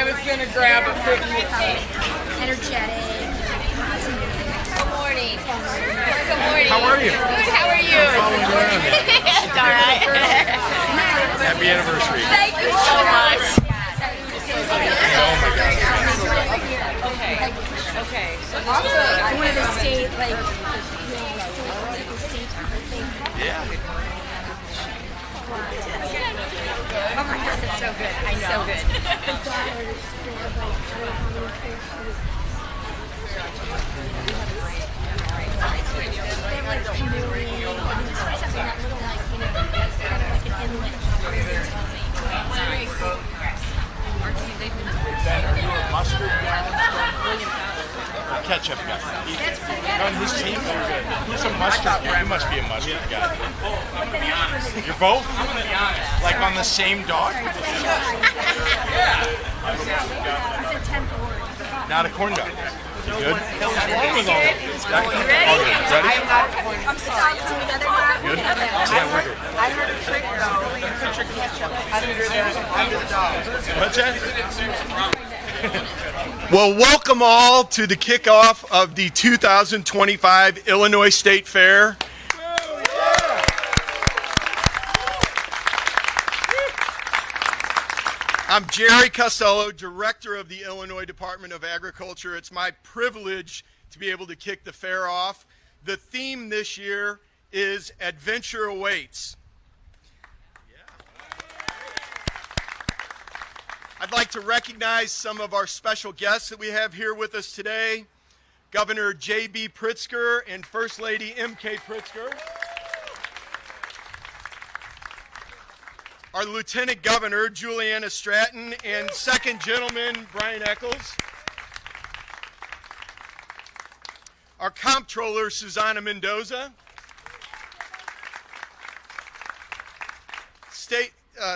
I was going to grab a cookie. Energetic. Good morning. Good morning. How are you? Good, how are you? Following around. It's all right. Happy anniversary. Thank you so much. Oh my God. Okay. One of the state, like, Yeah. Oh my God, that's so good. I know. So good. Ben, are you a mustard guy? Or ketchup guy? On his team, you're good. Who's a mustard guy? You must be a mustard guy. I'm gonna be honest. You're both? I'm gonna be honest. Like on the same dog? Not a corn dog. You good? What's wrong with all of this? Ready? I'm sorry. Good? Yeah, we're good. I heard a trick though. You put your ketchup under the dog. What's that? Well, welcome all to the kickoff of the 2025 Illinois State Fair. I'm Jerry Costello, Director of the Illinois Department of Agriculture. It's my privilege to be able to kick the fair off. The theme this year is Adventure Awaits. I'd like to recognize some of our special guests that we have here with us today. Governor J.B. Pritzker and First Lady M.K. Pritzker. Our Lieutenant Governor, Juliana Stratton, and Second Gentleman, Brian Eccles. Our Comptroller, Susana Mendoza.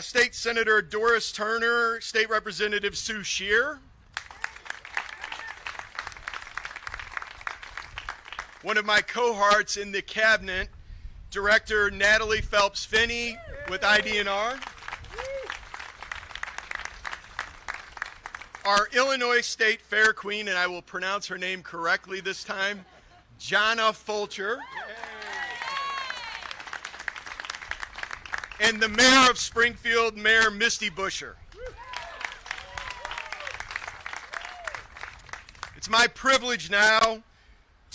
State Senator Doris Turner, State Representative Sue Scheer. One of my cohorts in the cabinet, Director Natalie Phelps-Finney with IDNR. Our Illinois State Fair Queen, and I will pronounce her name correctly this time, Jana Fulcher. And the Mayor of Springfield, Mayor Misty Buscher. It's my privilege now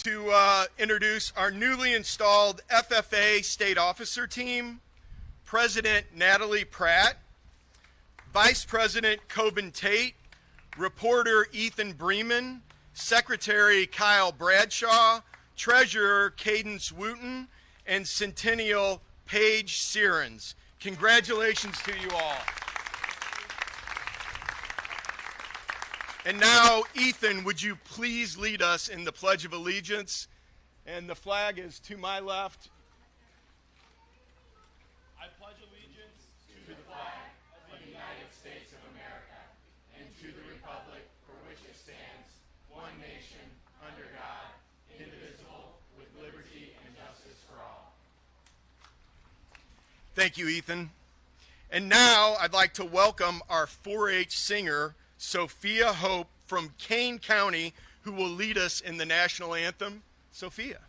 to introduce our newly installed FFA State Officer Team, President Natalie Pratt, Vice President Coben Tate, Reporter Ethan Bremen, Secretary Kyle Bradshaw, Treasurer Cadence Wooten, and Centennial Paige Sierens. Congratulations to you all. And now, Ethan, would you please lead us in the Pledge of Allegiance? And the flag is to my left. I pledge allegiance to the flag of the United States of America and to the republic for which it stands, one nation, under God, indivisible, with liberty and justice for all. Thank you, Ethan. And now I'd like to welcome our 4-H singer, Sophia Hope from Kane County, who will lead us in the national anthem. Sophia.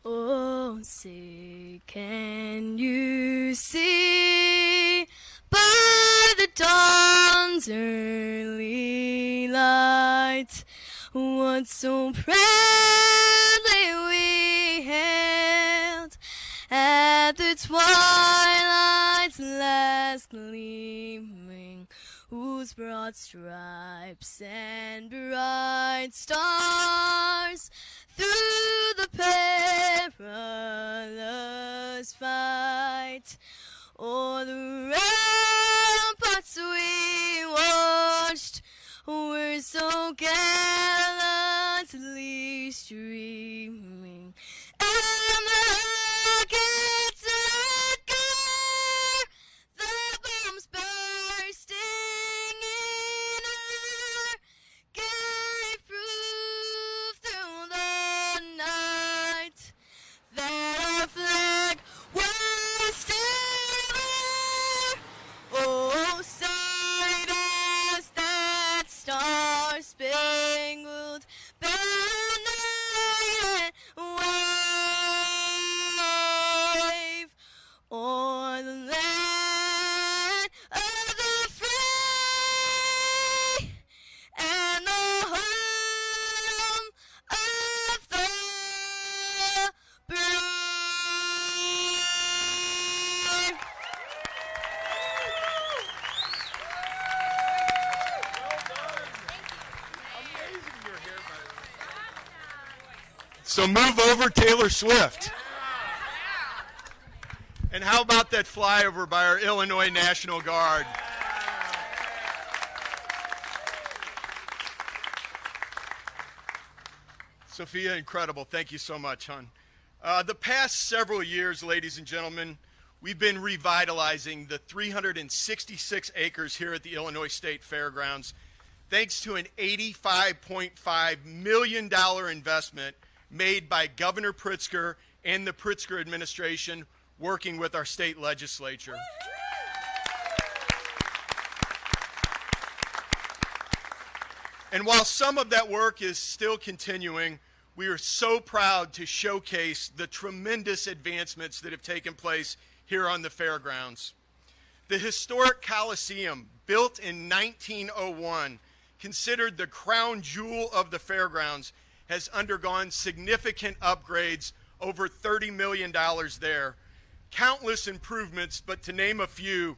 Oh, say, can you see by the dawn's early light what so proudly we hailed at the twilight's last gleaming, whose broad stripes and bright stars through the perilous fight o'er the ramparts we watched were so gallantly streaming, and the rockets that glare, the bombs bursting in air, gave proof through the night that our flag So move over Taylor Swift. And how about that flyover by our Illinois National Guard? Sophia, incredible. Thank you so much, hon. The past several years, ladies and gentlemen, we've been revitalizing the 366 acres here at the Illinois State Fairgrounds, thanks to an $85.5 million investment made by Governor Pritzker and the Pritzker administration, working with our state legislature. And while some of that work is still continuing, we are so proud to showcase the tremendous advancements that have taken place here on the fairgrounds. The historic Coliseum, built in 1901, considered the crown jewel of the fairgrounds, has undergone significant upgrades, over $30 million there. Countless improvements, but to name a few: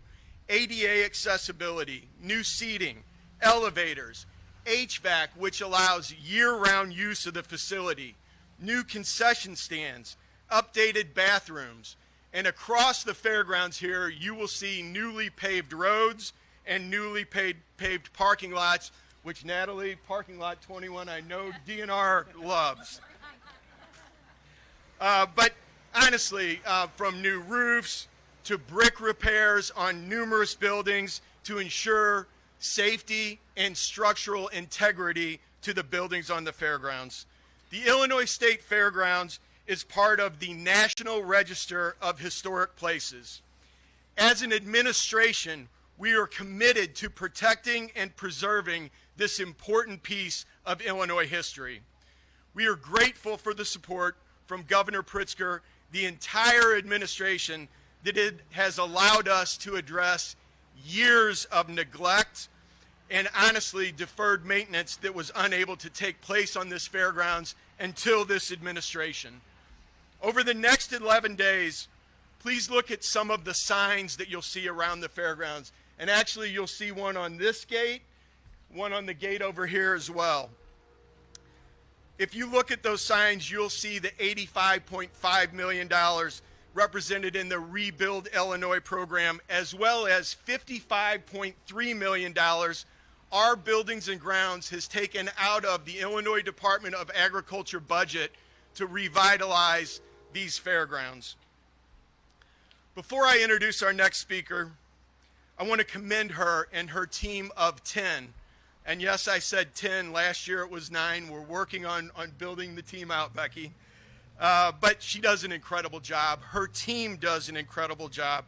ADA accessibility, new seating, elevators, HVAC, which allows year-round use of the facility, new concession stands, updated bathrooms, and across the fairgrounds here, you will see newly paved roads and newly paved parking lots, which Natalie, parking lot 21, I know DNR loves. But honestly, from new roofs to brick repairs on numerous buildings to ensure safety and structural integrity to the buildings on the fairgrounds. The Illinois State Fairgrounds is part of the National Register of Historic Places. As an administration, we are committed to protecting and preserving this important piece of Illinois history. We are grateful for the support from Governor Pritzker, the entire administration, that it has allowed us to address years of neglect and honestly deferred maintenance that was unable to take place on this fairgrounds until this administration. Over the next 11 days, please look at some of the signs that you'll see around the fairgrounds. And actually, you'll see one on this gate, one on the gate over here as well. If you look at those signs, you'll see the $85.5 million represented in the Rebuild Illinois program, as well as $55.3 million our Buildings and Grounds has taken out of the Illinois Department of Agriculture budget to revitalize these fairgrounds. Before I introduce our next speaker, I want to commend her and her team of 10. And yes, I said 10. Last year it was 9. We're working on building the team out, Becky. But she does an incredible job. Her team does an incredible job.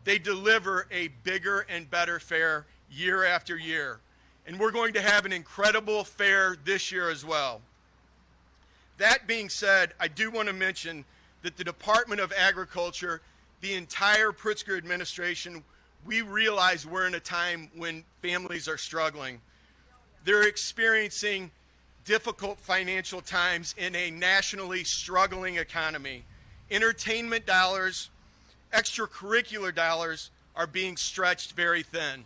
They deliver a bigger and better fair year after year. And we're going to have an incredible fair this year as well. That being said, I do want to mention that the Department of Agriculture, the entire Pritzker administration, we realize we're in a time when families are struggling. They're experiencing difficult financial times in a nationally struggling economy. Entertainment dollars, extracurricular dollars are being stretched very thin.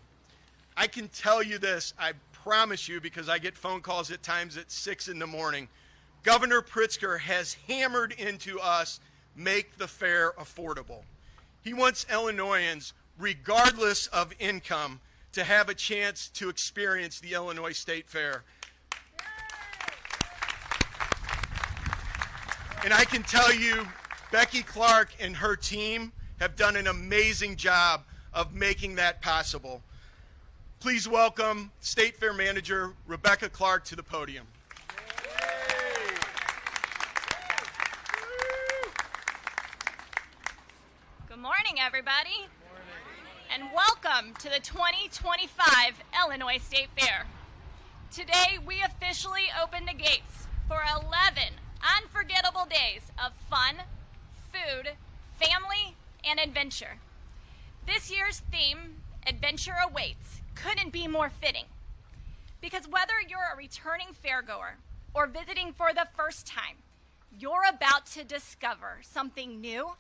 I can tell you this, I promise you, because I get phone calls at times at 6 in the morning. Governor Pritzker has hammered into us, make the fair affordable. He wants Illinoisans, regardless of income, to have a chance to experience the Illinois State Fair. And I can tell you, Becky Clark and her team have done an amazing job of making that possible. Please welcome State Fair Manager Rebecca Clark to the podium. Good morning, everybody. And welcome to the 2025 Illinois State Fair. Today, we officially open the gates for 11 unforgettable days of fun, food, family, and adventure. This year's theme, Adventure Awaits, couldn't be more fitting. Because whether you're a returning fairgoer or visiting for the first time, you're about to discover something new,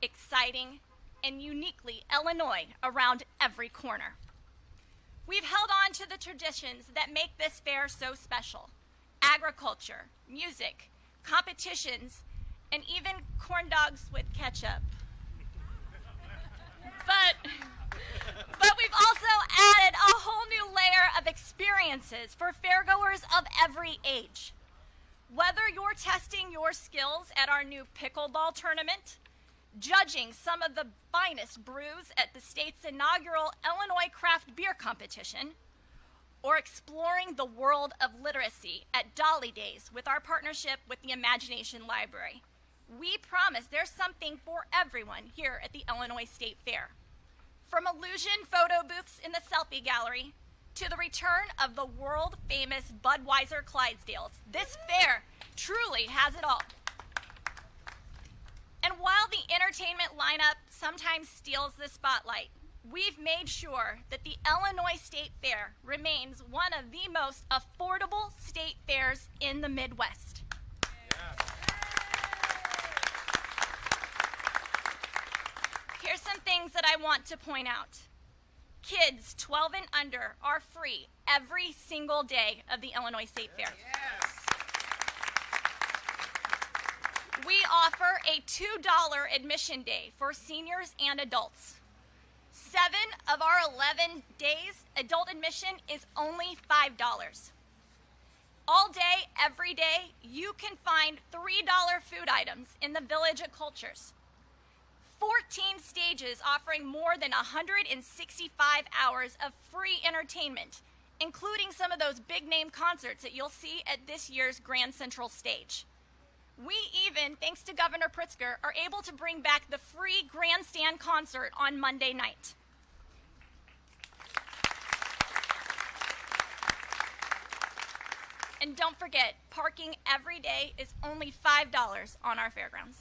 exciting, and uniquely Illinois around every corner. We've held on to the traditions that make this fair so special: agriculture, music, competitions, and even corn dogs with ketchup. But we've also added a whole new layer of experiences for fairgoers of every age. Whether you're testing your skills at our new pickleball tournament, judging some of the finest brews at the state's inaugural Illinois Craft Beer Competition, or exploring the world of literacy at Dolly Days with our partnership with the Imagination Library, we promise there's something for everyone here at the Illinois State Fair. From illusion photo booths in the selfie gallery to the return of the world-famous Budweiser Clydesdales, this fair truly has it all. And while the entertainment lineup sometimes steals the spotlight, we've made sure that the Illinois State Fair remains one of the most affordable state fairs in the Midwest. Here's some things that I want to point out. Kids 12 and under are free every single day of the Illinois State Fair. We offer a $2 admission day for seniors and adults. 7 of our 11 days, adult admission is only $5. All day, every day, you can find $3 food items in the Village of Cultures. 14 stages offering more than 165 hours of free entertainment, including some of those big-name concerts that you'll see at this year's Grand Central Stage. We even, thanks to Governor Pritzker, are able to bring back the free grandstand concert on Monday night. And don't forget, parking every day is only $5 on our fairgrounds.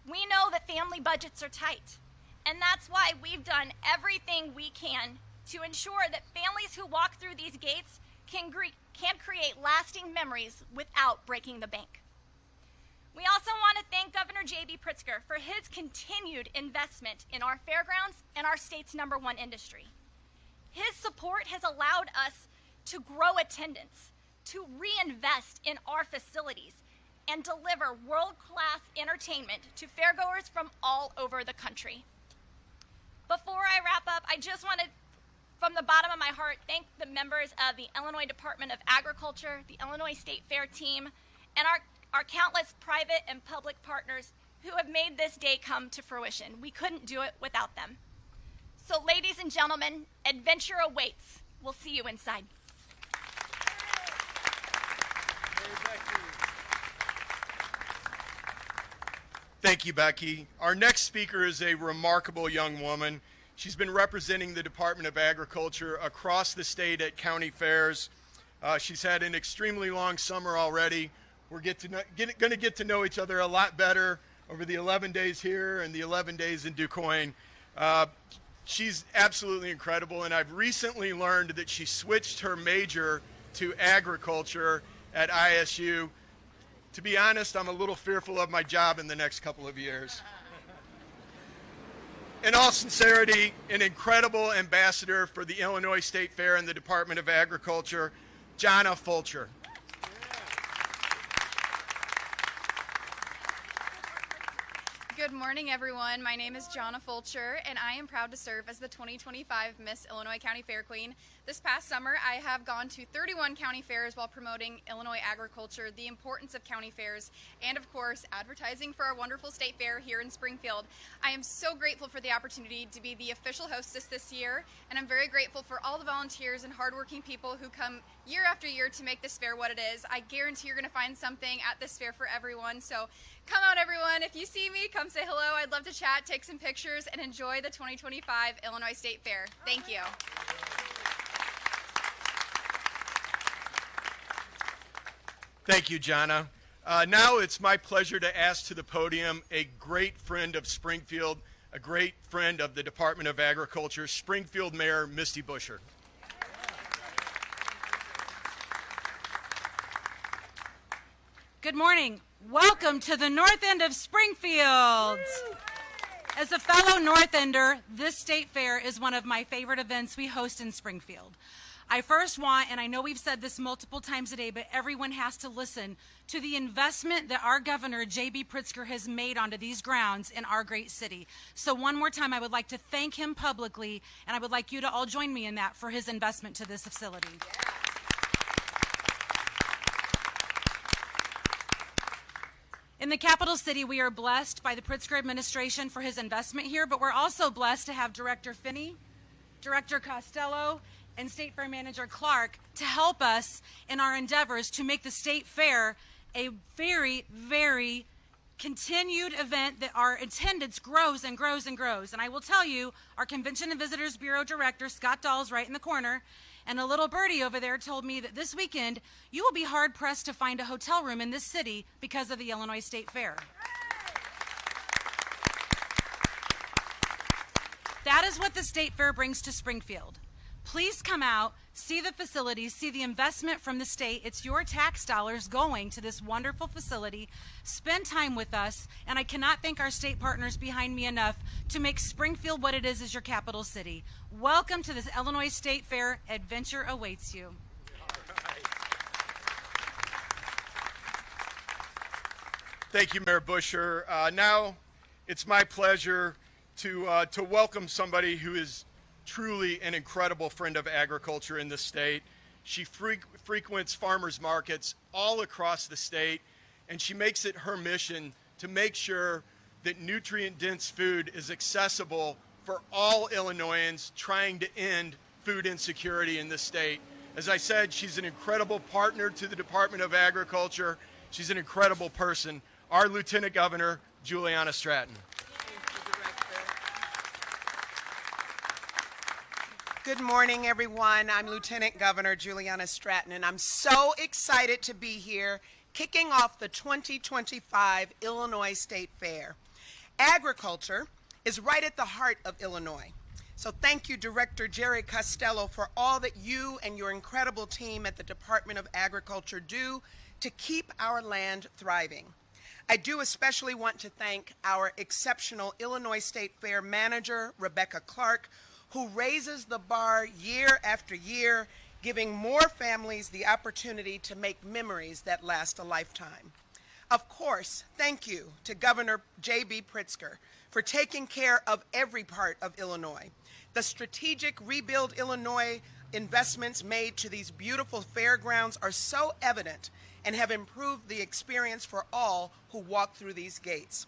We know that family budgets are tight, and that's why we've done everything we can to ensure that families who walk through these gates can create lasting memories without breaking the bank. We also want to thank Governor J.B. Pritzker for his continued investment in our fairgrounds and our state's #1 industry. His support has allowed us to grow attendance, to reinvest in our facilities, and deliver world-class entertainment to fairgoers from all over the country. Before I wrap up, I just want to, from the bottom of my heart, thank the members of the Illinois Department of Agriculture, the Illinois State Fair team, and our countless private and public partners who have made this day come to fruition. We couldn't do it without them. So ladies and gentlemen, adventure awaits. We'll see you inside. Thank you, Becky. Our next speaker is a remarkable young woman. She's been representing the Department of Agriculture across the state at county fairs. She's had an extremely long summer already. We're going to get to know each other a lot better over the 11 days here and the 11 days in DuQuoin. She's absolutely incredible, and I've recently learned that she switched her major to agriculture at ISU. To be honest, I'm a little fearful of my job in the next couple of years. In all sincerity, an incredible ambassador for the Illinois State Fair and the Department of Agriculture, Jonna Fulcher. Good morning, everyone. My name is Jonna Fulcher, and I am proud to serve as the 2025 Miss Illinois County Fair Queen. This past summer, I have gone to 31 county fairs while promoting Illinois agriculture, the importance of county fairs, and of course, advertising for our wonderful state fair here in Springfield. I am so grateful for the opportunity to be the official hostess this year, and I'm very grateful for all the volunteers and hardworking people who come year after year to make this fair what it is. I guarantee you're going to find something at this fair for everyone, so come out, everyone. If you see me, come say hello. I'd love to chat, take some pictures, and enjoy the 2025 Illinois State Fair. Thank you. Thank you, Jonna. Now it's my pleasure to ask to the podium a great friend of Springfield, a great friend of the Department of Agriculture, Springfield Mayor Misty Buscher. Good morning. Welcome to the North End of Springfield. As a fellow North Ender, this state fair is one of my favorite events we host in Springfield. I first want, and I know we've said this multiple times a day, but everyone has to listen to the investment that our governor, J.B. Pritzker, has made onto these grounds in our great city. So one more time, I would like to thank him publicly, and I would like you to all join me in that for his investment to this facility. In the capital city, we are blessed by the Pritzker administration for his investment here, but we're also blessed to have Director Finney, Director Costello, and State Fair Manager Clark to help us in our endeavors to make the State Fair a very, very continued event that our attendance grows and grows and grows. And I will tell you, our Convention and Visitors Bureau Director, Scott Dahl's right in the corner, and a little birdie over there told me that this weekend you will be hard-pressed to find a hotel room in this city because of the Illinois State Fair. That is what the State Fair brings to Springfield. Please come out, see the facilities, see the investment from the state. It's your tax dollars going to this wonderful facility. Spend time with us, and I cannot thank our state partners behind me enough to make Springfield what it is as your capital city. Welcome to this Illinois State Fair. Adventure awaits you. Thank you, Mayor Busher. Now it's my pleasure to welcome somebody who is truly an incredible friend of agriculture in the state. She frequents farmers markets all across the state, and she makes it her mission to make sure that nutrient-dense food is accessible for all Illinoisans trying to end food insecurity in the state. As I said, she's an incredible partner to the Department of Agriculture. She's an incredible person. Our Lieutenant Governor, Juliana Stratton. Good morning, everyone. I'm Lieutenant Governor Juliana Stratton, and I'm so excited to be here kicking off the 2025 Illinois State Fair. Agriculture is right at the heart of Illinois. So thank you, Director Jerry Costello, for all that you and your incredible team at the Department of Agriculture do to keep our land thriving. I do especially want to thank our exceptional Illinois State Fair manager, Rebecca Clark, who raises the bar year after year, giving more families the opportunity to make memories that last a lifetime. Of course, thank you to Governor J.B. Pritzker for taking care of every part of Illinois. The strategic Rebuild Illinois investments made to these beautiful fairgrounds are so evident and have improved the experience for all who walk through these gates.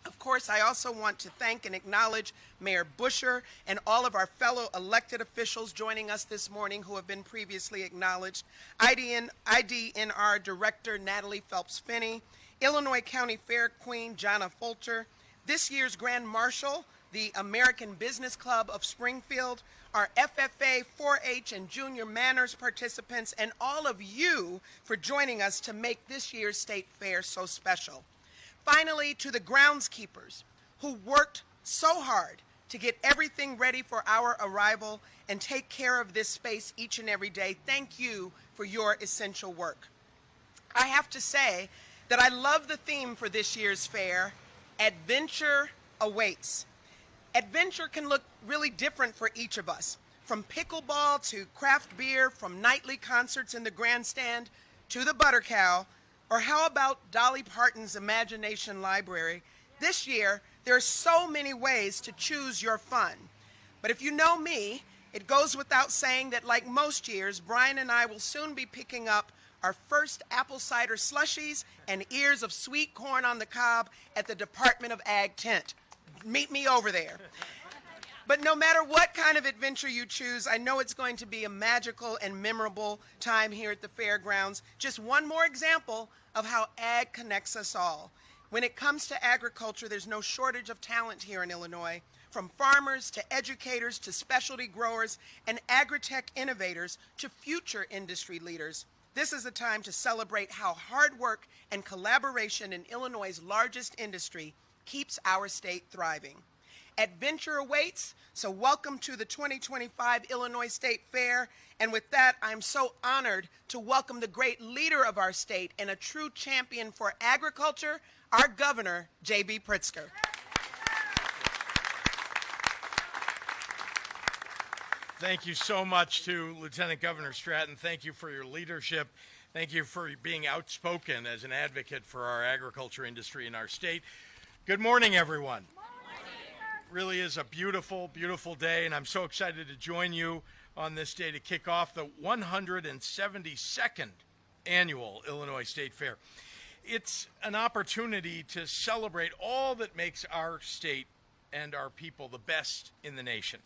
Of course, I also want to thank and acknowledge Mayor Busher and all of our fellow elected officials joining us this morning who have been previously acknowledged, IDNR Director Natalie Phelps-Finney, Illinois County Fair Queen Jonna Fulcher, this year's Grand Marshal, the American Business Club of Springfield, our FFA, 4-H, and Junior Manners participants, and all of you for joining us to make this year's State Fair so special. Finally, to the groundskeepers who worked so hard to get everything ready for our arrival and take care of this space each and every day, thank you for your essential work. I have to say that I love the theme for this year's fair, Adventure Awaits. Adventure can look really different for each of us, from pickleball to craft beer, from nightly concerts in the grandstand to the Butter Cow, or how about Dolly Parton's Imagination Library? This year, there are so many ways to choose your fun. But if you know me, it goes without saying that like most years, Brian and I will soon be picking up our first apple cider slushies and ears of sweet corn on the cob at the Department of Ag tent. Meet me over there. But no matter what kind of adventure you choose, I know it's going to be a magical and memorable time here at the fairgrounds. Just one more example of how ag connects us all. When it comes to agriculture, there's no shortage of talent here in Illinois, from farmers to educators to specialty growers and agri-tech innovators to future industry leaders. This is a time to celebrate how hard work and collaboration in Illinois' largest industry keeps our state thriving. Adventure awaits, so welcome to the 2025 Illinois State Fair. And with that, I'm so honored to welcome the great leader of our state and a true champion for agriculture, our Governor, J.B. Pritzker. Thank you so much to Lieutenant Governor Stratton. Thank you for your leadership. Thank you for being outspoken as an advocate for our agriculture industry in our state. Good morning, everyone. Really is a beautiful, beautiful day, and I'm so excited to join you on this day to kick off the 172nd annual Illinois State Fair. It's an opportunity to celebrate all that makes our state and our people the best in the nation.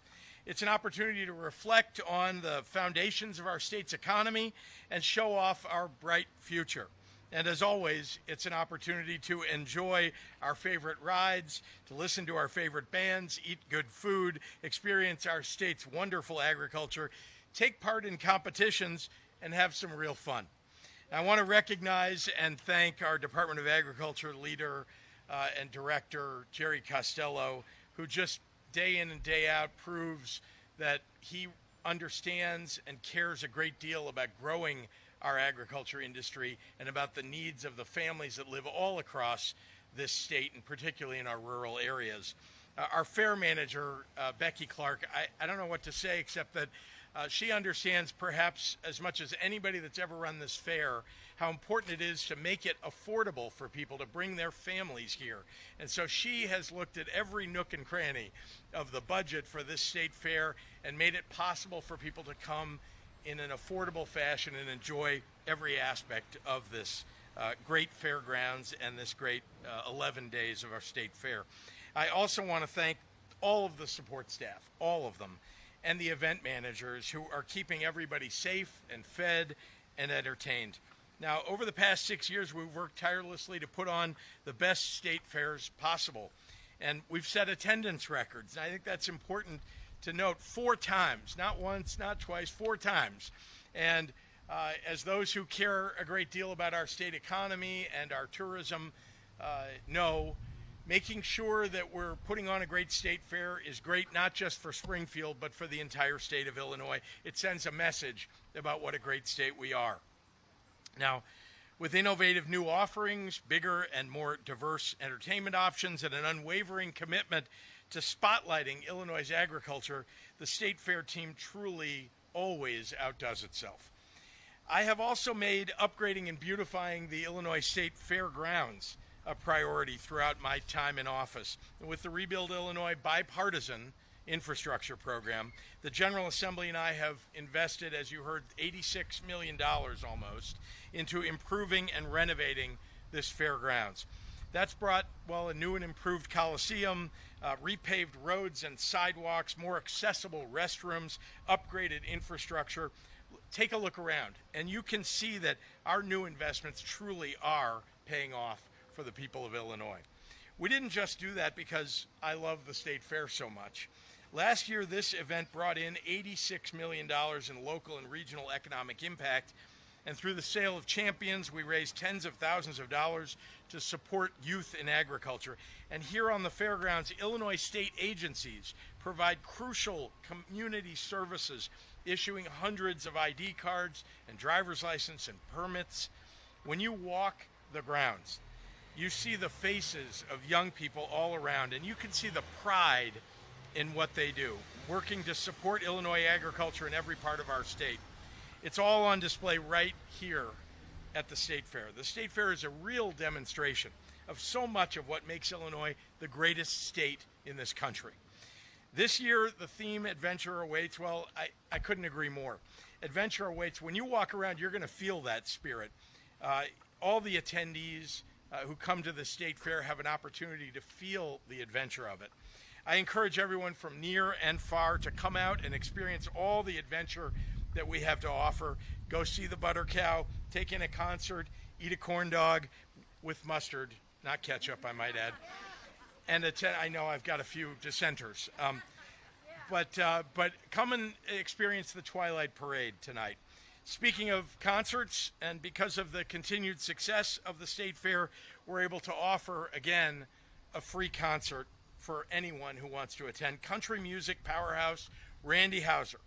It's an opportunity to reflect on the foundations of our state's economy and show off our bright future. And as always, it's an opportunity to enjoy our favorite rides, to listen to our favorite bands, eat good food, experience our state's wonderful agriculture, take part in competitions, and have some real fun. I want to recognize and thank our Department of Agriculture leader and director, Jerry Costello, who just day in and day out proves that he understands and cares a great deal about growing our agriculture industry and about the needs of the families that live all across this state, and particularly in our rural areas. Our fair manager, Becky Clark, I don't know what to say except that she understands perhaps as much as anybody that's ever run this fair how important it is to make it affordable for people to bring their families here. And so she has looked at every nook and cranny of the budget for this state fair and made it possible for people to come in an affordable fashion and enjoy every aspect of this great fairgrounds and this great 11 days of our state fair. I also want to thank all of the support staff, all of them, and the event managers who are keeping everybody safe and fed and entertained. Now, over the past 6 years, we've worked tirelessly to put on the best state fairs possible. And we've set attendance records. And I think that's important to note 4 times, not once, not twice, 4 times. And as those who care a great deal about our state economy and our tourism know, making sure that we're putting on a great state fair is great not just for Springfield, but for the entire state of Illinois. It sends a message about what a great state we are. Now, with innovative new offerings, bigger and more diverse entertainment options, and an unwavering commitment to spotlighting Illinois' agriculture, the State Fair team truly always outdoes itself. I have also made upgrading and beautifying the Illinois State Fairgrounds a priority throughout my time in office. And with the Rebuild Illinois bipartisan infrastructure program, the General Assembly and I have invested, as you heard, $86 million almost into improving and renovating this fairgrounds. That's brought, well, a new and improved Coliseum, repaved roads and sidewalks, more accessible restrooms, upgraded infrastructure. Take a look around, and you can see that our new investments truly are paying off for the people of Illinois. We didn't just do that because I love the State Fair so much. Last year, this event brought in $86 million in local and regional economic impact, and through the sale of champions, we raised tens of thousands of dollars to support youth in agriculture. And here on the fairgrounds, Illinois state agencies provide crucial community services, issuing hundreds of ID cards and driver's license and permits. When you walk the grounds, you see the faces of young people all around, and you can see the pride in what they do, working to support Illinois agriculture in every part of our state. It's all on display right here at the State Fair. The State Fair is a real demonstration of so much of what makes Illinois the greatest state in this country. This year, the theme, Adventure Awaits, well, I couldn't agree more. Adventure awaits. When you walk around, you're going to feel that spirit. All the attendees who come to the State Fair have an opportunity to feel the adventure of it. I encourage everyone from near and far to come out and experience all the adventure that we have to offer. Go see the Butter Cow, take in a concert, eat a corn dog with mustard, not ketchup, I might add. And I know I've got a few dissenters. But come and experience the Twilight Parade tonight. Speaking of concerts, and because of the continued success of the State Fair, we're able to offer, again, a free concert for anyone who wants to attend. Country music powerhouse Randy Houser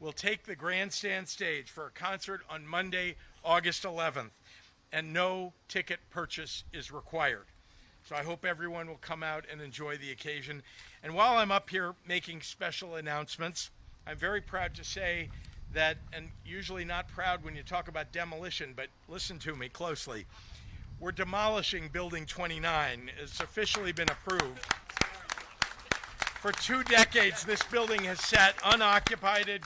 will take the grandstand stage for a concert on Monday, August 11th, and no ticket purchase is required. So I hope everyone will come out and enjoy the occasion. And while I'm up here making special announcements, I'm very proud to say that, and usually not proud when you talk about demolition, but listen to me closely. We're demolishing Building 29. It's officially been approved. For 2 decades, this building has sat unoccupied,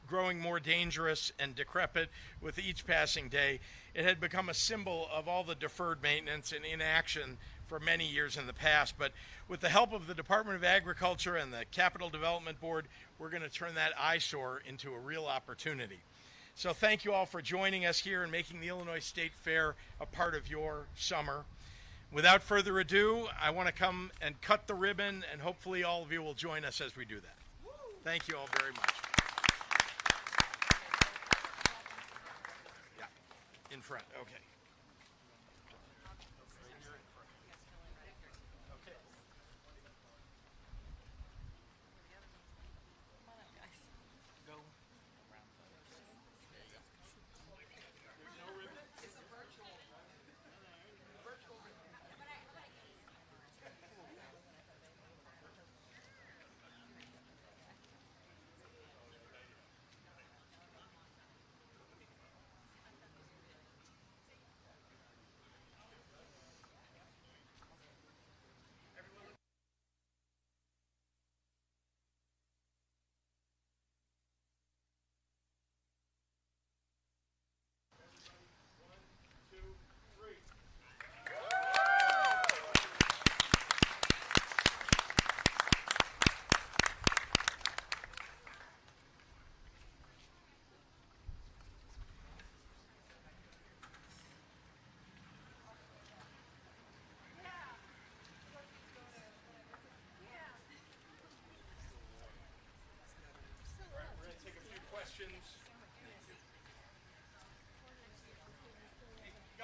growing more dangerous and decrepit with each passing day. It had become a symbol of all the deferred maintenance and inaction for many years in the past. But with the help of the Department of Agriculture and the Capital Development Board, we're going to turn that eyesore into a real opportunity. So thank you all for joining us here and making the Illinois State Fair a part of your summer. Without further ado, I want to come and cut the ribbon, and hopefully all of you will join us as we do that. Thank you all very much. Yeah, in front, okay.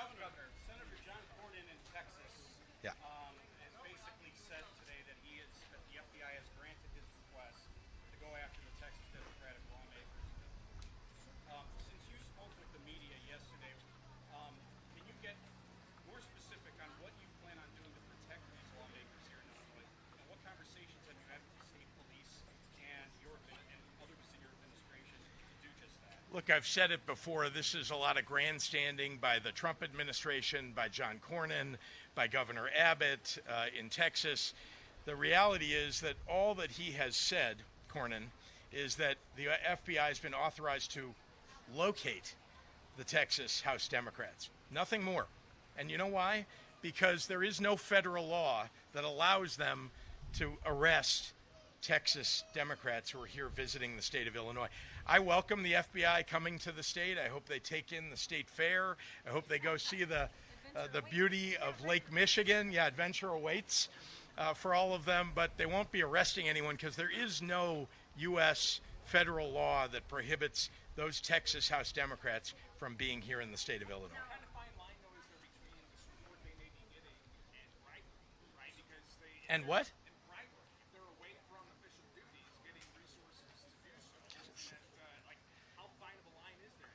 Governor, Senator John Cornyn in Texas Yeah. has basically said today that that the FBI has granted his request to go after the Texas Democratic lawmakers. Since you spoke with the media yesterday, can you get more specific on what you plan on doing to protect these lawmakers here in Illinois? And what conversations have you had with the state police and others in your administration to do just that? Look, I've said it before, this is a lot of grandstanding by the Trump administration, by John Cornyn, by Governor Abbott in Texas. The reality is that all that he has said, Cornyn, is that the FBI has been authorized to locate the Texas House Democrats. Nothing more. And you know why? Because there is no federal law that allows them to arrest Texas Democrats who are here visiting the state of Illinois. I welcome the FBI coming to the state. I hope they take in the state fair. I hope they go see the beauty of Lake Michigan. Yeah, adventure awaits for all of them, but they won't be arresting anyone because there is no U.S. federal law that prohibits those Texas House Democrats from being here in the state of Illinois. What kind of fine line, though, is there between the support they may be getting and bribery, right? Because And what? And bribery, if they're away from official duties, getting resources to do so. How fine of a line is there?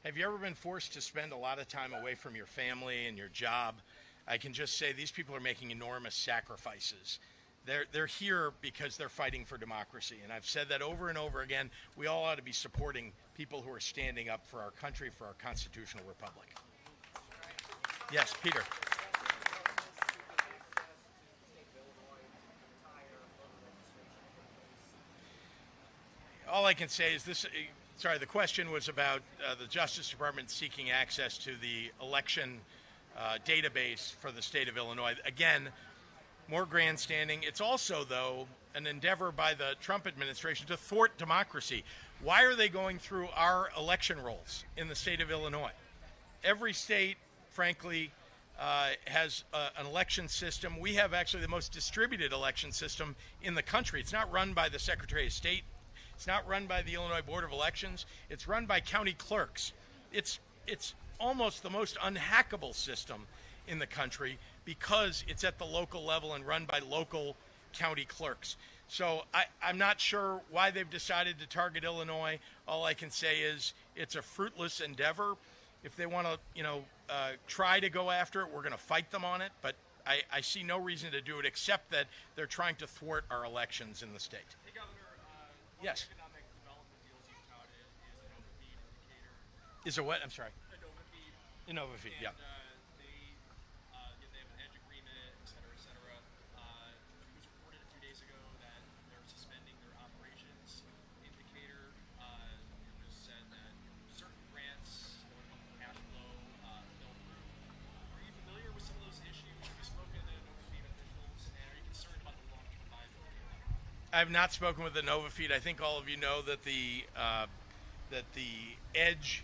Have you ever been forced to spend a lot of time away from your family and your job? I can just say these people are making enormous sacrifices. They're here because they're fighting for democracy. And I've said that over and over again. We all ought to be supporting people who are standing up for our country, for our constitutional republic. Yes, Peter. All I can say is this. Sorry, the question was about the Justice Department seeking access to the election database for the state of Illinois. Again, more grandstanding. It's also, though, an endeavor by the Trump administration to thwart democracy. Why are they going through our election rolls in the state of Illinois? Every state, frankly, has an election system. We have actually the most distributed election system in the country. It's not run by the Secretary of State. It's not run by the Illinois Board of Elections. It's run by county clerks. It's almost the most unhackable system in the country because it's at the local level and run by local county clerks. So I'm not sure why they've decided to target Illinois. All I can say is it's a fruitless endeavor. If they want to, try to go after it, we're going to fight them on it. But I see no reason to do it except that they're trying to thwart our elections in the state. Hey, Governor, Yes. Economic development deals you touted is an overfeed indicator. Is a what? I'm sorry. An overfeed. Innovafeed, yeah. And they have an edge agreement, et cetera, et cetera. It was reported a few days ago that they're suspending their operations indicator. It was said that certain grants that would help with cash flow fell through. Are you familiar with some of those issues? Have you spoken to Novafeed officials? And are you concerned about the long-term viability of that? I have not spoken with the Novafeed. I think all of you know that the edge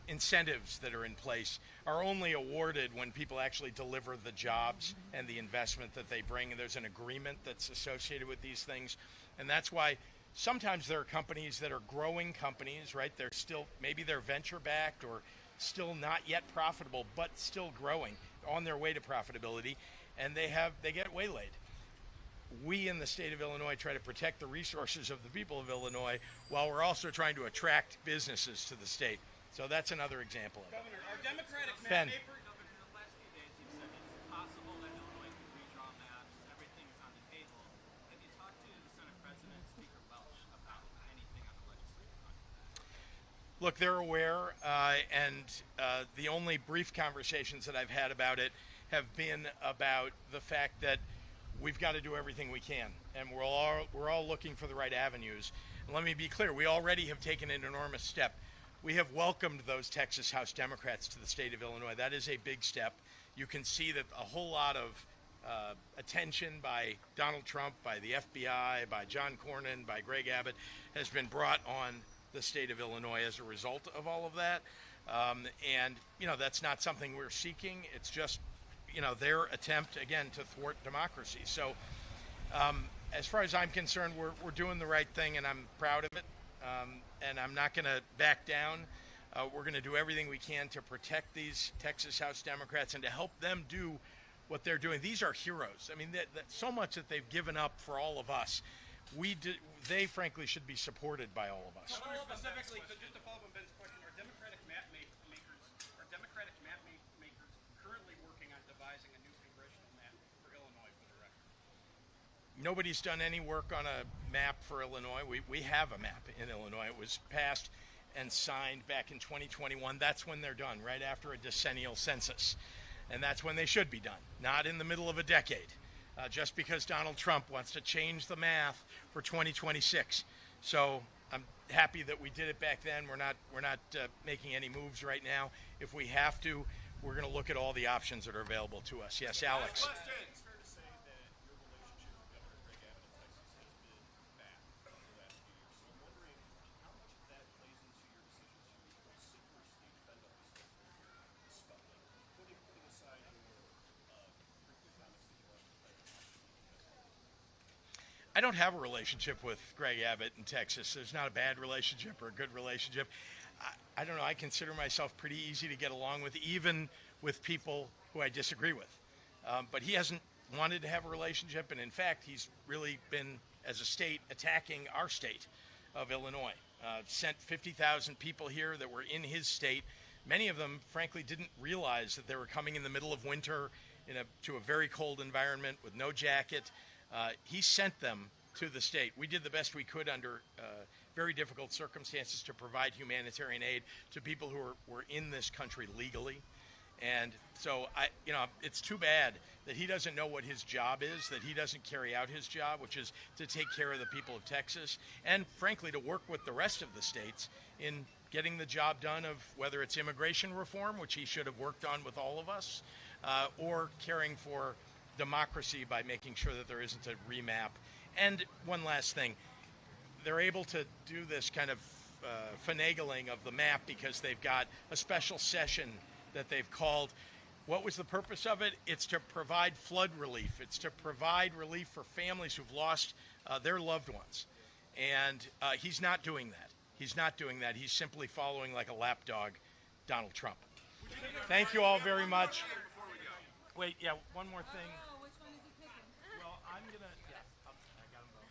incentives that are in place are only awarded when people actually deliver the jobs and the investment that they bring, and there's an agreement that's associated with these things. And that's why sometimes there are companies that are growing companies, right? They're still, maybe they're venture backed or still not yet profitable, but still growing, on their way to profitability, and they get waylaid. We in the state of Illinois try to protect the resources of the people of Illinois while we're also trying to attract businesses to the state. So that's another example of it. Governor, our Democratic Ben. map paper, Governor, in the last few days, you've said it's possible that Illinois can redraw maps. Everything is on the table. Have you talked to the Senate President, Speaker Welch, about anything on the legislative front? Look, they're aware, and the only brief conversations that I've had about it have been about the fact that we've got to do everything we can, and we're all looking for the right avenues. And let me be clear, we already have taken an enormous step. We have welcomed those Texas House Democrats to the state of Illinois. That is a big step. You can see that a whole lot of attention by Donald Trump, by the FBI, by John Cornyn, by Greg Abbott has been brought on the state of Illinois as a result of all of that. And, you know, that's not something we're seeking. It's just, you know, their attempt, again, to thwart democracy. So as far as I'm concerned, we're doing the right thing, and I'm proud of it. And I'm not going to back down. We're going to do everything we can to protect these Texas House Democrats and to help them do what they're doing. These are heroes. I mean, so much that they've given up for all of us. They, frankly, should be supported by all of us. Governor, specifically, just to follow up on Ben's question, are Democratic map makers currently working on devising a new congressional map for Illinois, for the record? Nobody's done any work on a map for Illinois. We have a map in Illinois. It was passed and signed back in 2021. That's when they're done, right after a decennial census. And that's when they should be done, not in the middle of a decade, just because Donald Trump wants to change the math for 2026. So I'm happy that we did it back then. We're not making any moves right now. If we have to, we're going to look at all the options that are available to us. Yes, Alex. It's fair to say that your relationship with Governor Greg Abbott of Texas has been bad over the last few years. So I'm wondering how much of that plays into your decision to vociferously defend all this stuff for Sputnik, putting aside your frequent comments that you want to defend. I don't have a relationship with Greg Abbott in Texas. There's not a bad relationship or a good relationship. I don't know. I consider myself pretty easy to get along with, even with people who I disagree with. But he hasn't wanted to have a relationship, and in fact, he's really been, as a state, attacking our state of Illinois. Sent 50,000 people here that were in his state. Many of them, frankly, didn't realize that they were coming in the middle of winter to a very cold environment with no jacket. He sent them to the state. We did the best we could under very difficult circumstances to provide humanitarian aid to people who were in this country legally. And so, it's too bad that he doesn't know what his job is, that he doesn't carry out his job, which is to take care of the people of Texas, and frankly, to work with the rest of the states in getting the job done of whether it's immigration reform, which he should have worked on with all of us, or caring for democracy by making sure that there isn't a remap. And one last thing, they're able to do this kind of finagling of the map because they've got a special session that they've called. What was the purpose of it? It's to provide flood relief. It's to provide relief for families who've lost their loved ones. And he's not doing that. He's not doing that. He's simply following like a lapdog Donald Trump. Thank you all very much. Wait, yeah, one more thing. Which one is he picking? Well, I'm going to, I got them both.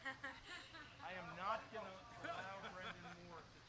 I am not going to allow Brendan Moore to